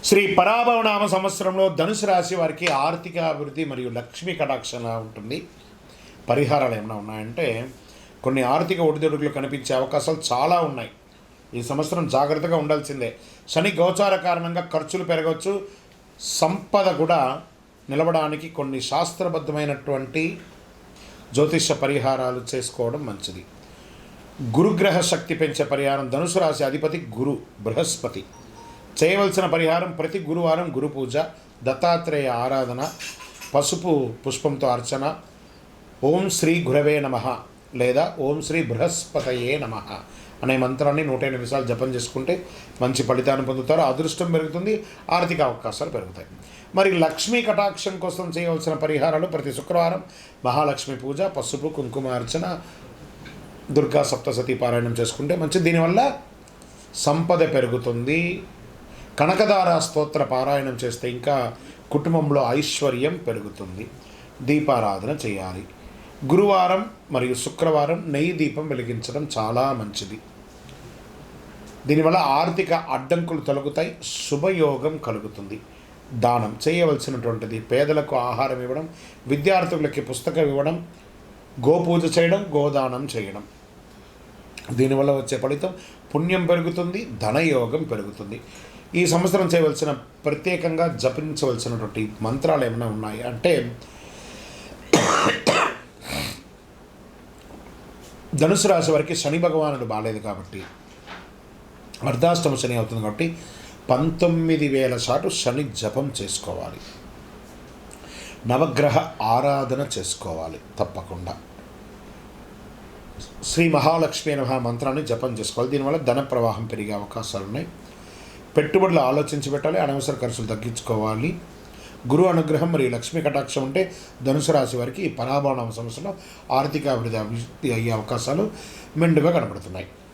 శ్రీ పరాభవనామ సంవత్సరంలో ధనుసు రాశి వారికి ఆర్థిక అభివృద్ధి మరియు లక్ష్మీ కటాక్షంగా ఉంటుంది. పరిహారాలు ఏమైనా ఉన్నాయంటే కొన్ని ఆర్థిక ఒడిదుడుకులు కనిపించే అవకాశాలు చాలా ఉన్నాయి. ఈ సంవత్సరం జాగ్రత్తగా ఉండాల్సిందే. శని గోచార కారణంగా ఖర్చులు పెరగవచ్చు. సంపద కూడా నిలవడానికి కొన్ని శాస్త్రబద్ధమైనటువంటి జ్యోతిష పరిహారాలు చేసుకోవడం మంచిది. గురుగ్రహ శక్తి పెంచే పరిహారం. ధనుసు రాశి అధిపతి గురు బృహస్పతి. చేయవలసిన పరిహారం ప్రతి గురువారం గురు పూజ, దత్తాత్రేయ ఆరాధన, పసుపు పుష్పంతో అర్చన, ఓం శ్రీ గురవే నమః లేదా ఓం శ్రీ బృహస్పతయే నమః అనే మంత్రాన్ని 108 సార్లు జపం చేసుకుంటే మంచి ఫలితాన్ని పొందుతారు. అదృష్టం పెరుగుతుంది, ఆర్థిక అవకాశాలు పెరుగుతాయి. మరి లక్ష్మీ కటాక్షం కోసం చేయవలసిన పరిహారాలు ప్రతి శుక్రవారం మహాలక్ష్మి పూజ, పసుపు కుంకుమ అర్చన, దుర్గా సప్తసతి పారాయణం చేసుకుంటే మంచిది. దీనివల్ల సంపద పెరుగుతుంది. కనకదార స్తోత్ర పారాయణం చేస్తే ఇంకా కుటుంబంలో ఐశ్వర్యం పెరుగుతుంది. దీపారాధన చేయాలి. గురువారం మరియు శుక్రవారం నెయ్యి దీపం వెలిగించడం చాలా మంచిది. దీనివల్ల ఆర్థిక అడ్డంకులు తొలగుతాయి, శుభయోగం కలుగుతుంది. దానం చేయవలసినటువంటిది పేదలకు ఆహారం ఇవ్వడం, విద్యార్థులకి పుస్తకం ఇవ్వడం, గోపూజ చేయడం, గోదానం చేయడం. దీనివల్ల వచ్చే ఫలితం పుణ్యం పెరుగుతుంది, ధనయోగం పెరుగుతుంది. ఈ సంవత్సరం చేయవలసిన ప్రత్యేకంగా జపించవలసినటువంటి మంత్రాలు ఏమైనా ఉన్నాయి అంటే ధనుసు రాశి వారికి శని భగవానుడు బాలేదు కాబట్టి అర్ధాష్టమ శని అవుతుంది కాబట్టి 19,000 సార్లు శని జపం చేసుకోవాలి. నవగ్రహ ఆరాధన చేసుకోవాలి తప్పకుండా. శ్రీ మహాలక్ష్మి నమః మంత్రాన్ని జపం చేసుకోవాలి. దీనివల్ల ధన ప్రవాహం పెరిగే అవకాశాలు ఉన్నాయి. పెట్టుబడులు ఆలోచించి పెట్టాలి. అనవసర ఖర్చులు తగ్గించుకోవాలి. గురు అనుగ్రహం మరియు లక్ష్మీ కటాక్షం ఉంటే ధనుసు రాశి వారికి ఈ పరాభవనామ సంవత్సరంలో ఆర్థిక అభివృద్ధి అయ్యే అవకాశాలు మెండుగా కనబడుతున్నాయి.